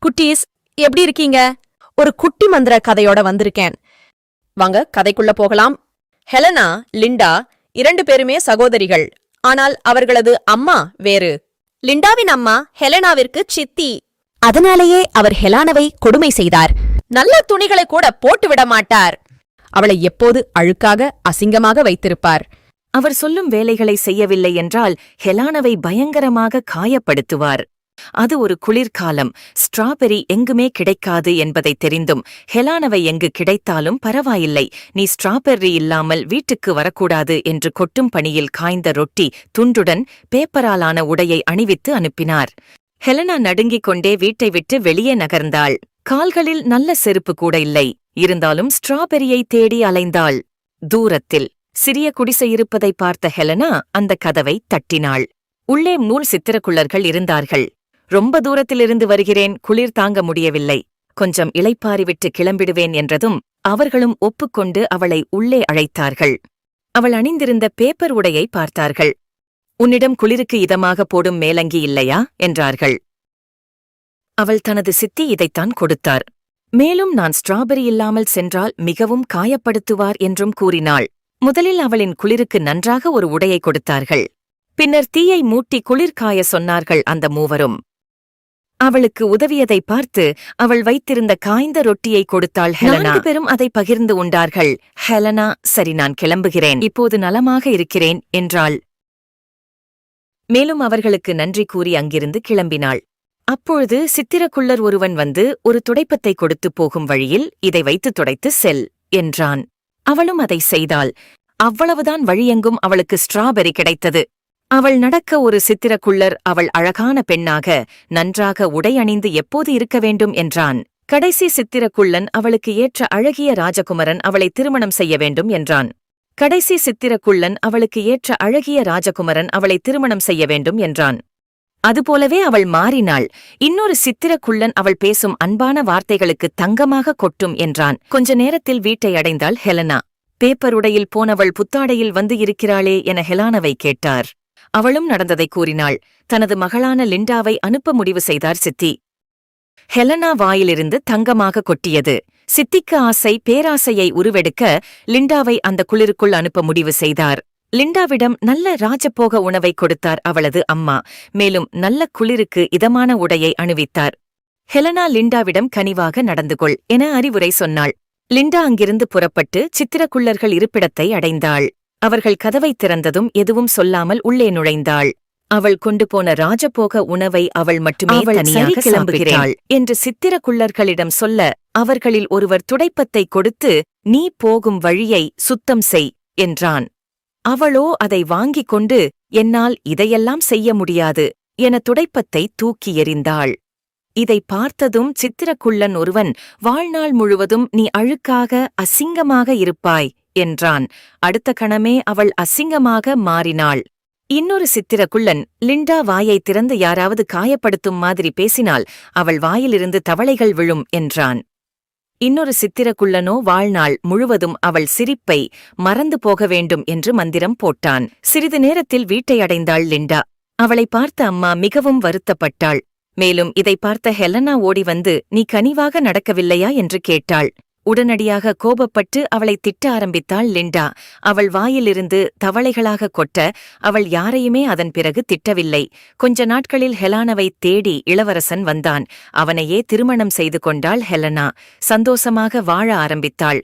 குட்டீஸ், எப்படி இருக்கீங்க? ஒரு குட்டி மந்திர கதையோட வந்திருக்கேன். வாங்க கதைக்குள்ள போகலாம். ஹெலனா, லிண்டா 2 பேருமே சகோதரிகள். ஆனால் அவர்களது அம்மா வேறு. லிண்டாவின் அம்மா ஹெலனாவிற்கு சித்தி. அதனாலேயே அவர் ஹெலானாவை கொடுமை செய்தார். நல்ல துணிகளை கூட போட்டுவிட மாட்டார். அவளை எப்போது அழுக்காக அசிங்கமாக வைத்திருப்பார். அவர் சொல்லும் வேலைகளை செய்யவில்லை என்றால் ஹெலானாவை பயங்கரமாக காயப்படுத்துவார். அது ஒரு குளிர்காலம். ஸ்ட்ராபெரி எங்குமே கிடைக்காது என்பதை தெரிந்தும் ஹெலானாவை எங்கு கிடைத்தாலும் பரவாயில்லை, நீ ஸ்ட்ராபெர்ரி இல்லாமல் வீட்டுக்கு வரக்கூடாது என்று கொட்டும் பணியில் காய்ந்த ரொட்டி துண்டுடன் பேப்பராலான உடையை அணிவித்து அனுப்பினார். ஹெலனா நடுங்கிக் கொண்டே வீட்டை விட்டு வெளியே நகர்ந்தாள். கால்களில் நல்ல செருப்பு கூட இல்லை. இருந்தாலும் ஸ்ட்ராபெரியை தேடி அலைந்தாள். தூரத்தில் சிறிய குடிசை இருப்பதை பார்த்த ஹெலனா அந்த கதவை தட்டினாள். உள்ளே நூல் சித்திரக்குள்ளர்கள் இருந்தார்கள். ரொம்ப தூரத்திலிருந்து வருகிறேன், குளிர் தாங்க முடியவில்லை, கொஞ்சம் இளைப்பாறிவிட்டு கிளம்பிடுவேன் என்றதும் அவர்களும் ஒப்புக்கொண்டு அவளை உள்ளே அழைத்தார்கள். அவள் அணிந்திருந்த பேப்பர் உடையை பார்த்தார்கள். உன்னிடம் குளிருக்கு இதமாக போடும் மேலங்கி இல்லையா என்றார்கள். அவள் தனது சித்தி இதைத்தான் கொடுத்தார். மேலும் நான் ஸ்ட்ராபெரி இல்லாமல் சென்றால் மிகவும் காயப்படுத்துவார் என்றும் கூறினாள். முதலில் அவளின் குளிருக்கு நன்றாக ஒரு உடையை கொடுத்தார்கள். பின்னர் தீயை மூட்டி குளிர்காய சொன்னார்கள் அந்த மூவரும். அவளுக்கு உதவியதை பார்த்து அவள் வைத்திருந்த காய்ந்த ரொட்டியை கொடுத்தாள் ஹெலனா. 4 பேரும் அதை பகிர்ந்து உண்டார்கள். ஹெலனா, சரி நான் கிளம்புகிறேன், இப்போது நலமாக இருக்கிறேன் என்றாள். மேலும் அவர்களுக்கு நன்றி கூறி அங்கிருந்து கிளம்பினாள். அப்பொழுது சித்திரக்குள்ளர் ஒருவன் வந்து ஒரு துடைப்பத்தை கொடுத்து போகும் வழியில் இதை வைத்து துடைத்து செல் என்றான். அவளும் அதை செய்தாள். அவ்வளவுதான், வழியெங்கும் அவளுக்கு ஸ்ட்ராபெரி கிடைத்தது. அவள் நடக்க ஒரு சித்திரக்குள்ளர் அவள் அழகான பெண்ணாக நன்றாக உடை அணிந்து எப்போது இருக்க வேண்டும் என்றான். கடைசி சித்திரக்குள்ளன் அவளுக்கு ஏற்ற அழகிய ராஜகுமரன் அவளை திருமணம் செய்ய வேண்டும் என்றான். கடைசி சித்திரக்குள்ளன் அவளுக்கு ஏற்ற அழகிய ராஜகுமரன் அவளை திருமணம் செய்ய வேண்டும் என்றான். அதுபோலவே அவள் மாறினாள். இன்னொரு சித்திரக்குள்ளன் அவள் பேசும் அன்பான வார்த்தைகளுக்கு தங்கமாக கொட்டும் என்றான். கொஞ்ச நேரத்தில் வீட்டை அடைந்தாள் ஹெலனா. பேப்பருடையில் போனவள் புத்தாடையில் வந்து இருக்கிறாளே என ஹெலானாவை கேட்டார். அவளும் நடந்ததை கூறினாள். தனது மகளான லிண்டாவை அனுப்ப முடிவு செய்தார் சித்தி. ஹெலனா வாயிலிருந்து தங்கமாக கொட்டியது. சித்திக்கு ஆசை பேராசையை உருவெடுக்க லிண்டாவை அந்த குளிருக்குள் அனுப்ப முடிவு செய்தார். லிண்டாவிடம் நல்ல ராஜபோக உணவை கொடுத்தார் அவளது அம்மா. மேலும் நல்ல குளிருக்கு இதமான உடையை அணிவித்தார். ஹெலனா லிண்டாவிடம் கனிவாக நடந்து கொள் என அறிவுரை சொன்னாள். லிண்டா அங்கிருந்து புறப்பட்டு சித்திரக்குள்ளர்கள் இருப்பிடத்தை அடைந்தாள். அவர்கள் கதவை திறந்ததும் எதுவும் சொல்லாமல் உள்ளே நுழைந்தாள். அவள் கொண்டு போன ராஜபோக உணவை அவள் மட்டுமே தனியாக கிளம்புகிறாள் என்று சித்திரக்குள்ளர்களிடம் சொல்ல அவர்களில் ஒருவர் துடைப்பத்தை கொடுத்து நீ போகும் வழியை சுத்தம் செய் என்றான். அவளோ அதை வாங்கிக் கொண்டு என்னால் இதையெல்லாம் செய்ய முடியாது என துடைப்பத்தை தூக்கி எறிந்தாள். இதை பார்த்ததும் சித்திரக்குள்ளன் ஒருவன் வாழ்நாள் முழுவதும் நீ அழுக்காக அசிங்கமாக இருப்பாய் என்றான். அடுத்த கணமே அவள் அசிங்கமாக மாறினாள். இன்னொரு சித்திரக்குள்ளன் லிண்டா வாயை திறந்து யாராவது காயப்படுத்தும் மாதிரி பேசினால் அவள் வாயிலிருந்து தவளைகள் விழும் என்றான். இன்னொரு சித்திரக்குள்ளனோ வாழ்நாள் முழுவதும் அவள் சிரிப்பை மறந்து போக வேண்டும் என்று மந்திரம் போட்டான். சிறிது நேரத்தில் வீட்டை அடைந்தாள் லிண்டா. அவளை பார்த்த அம்மா மிகவும் வருத்தப்பட்டாள். மேலும் இதை பார்த்த ஹெலனா ஓடி வந்து நீ கனிவாக நடக்கவில்லையா என்று கேட்டாள். உடனடியாக கோபப்பட்டு அவளை திட்ட ஆரம்பித்தாள் லிண்டா. அவள் வாயிலிருந்து தவளைகளாக கொட்ட அவள் யாரையுமே அதன் பிறகு திட்டவில்லை. கொஞ்ச நாட்களில் ஹெலானாவை தேடி இளவரசன் வந்தான். அவனையே திருமணம் செய்து கொண்டாள் ஹெலனா. சந்தோஷமாக வாழ ஆரம்பித்தாள்.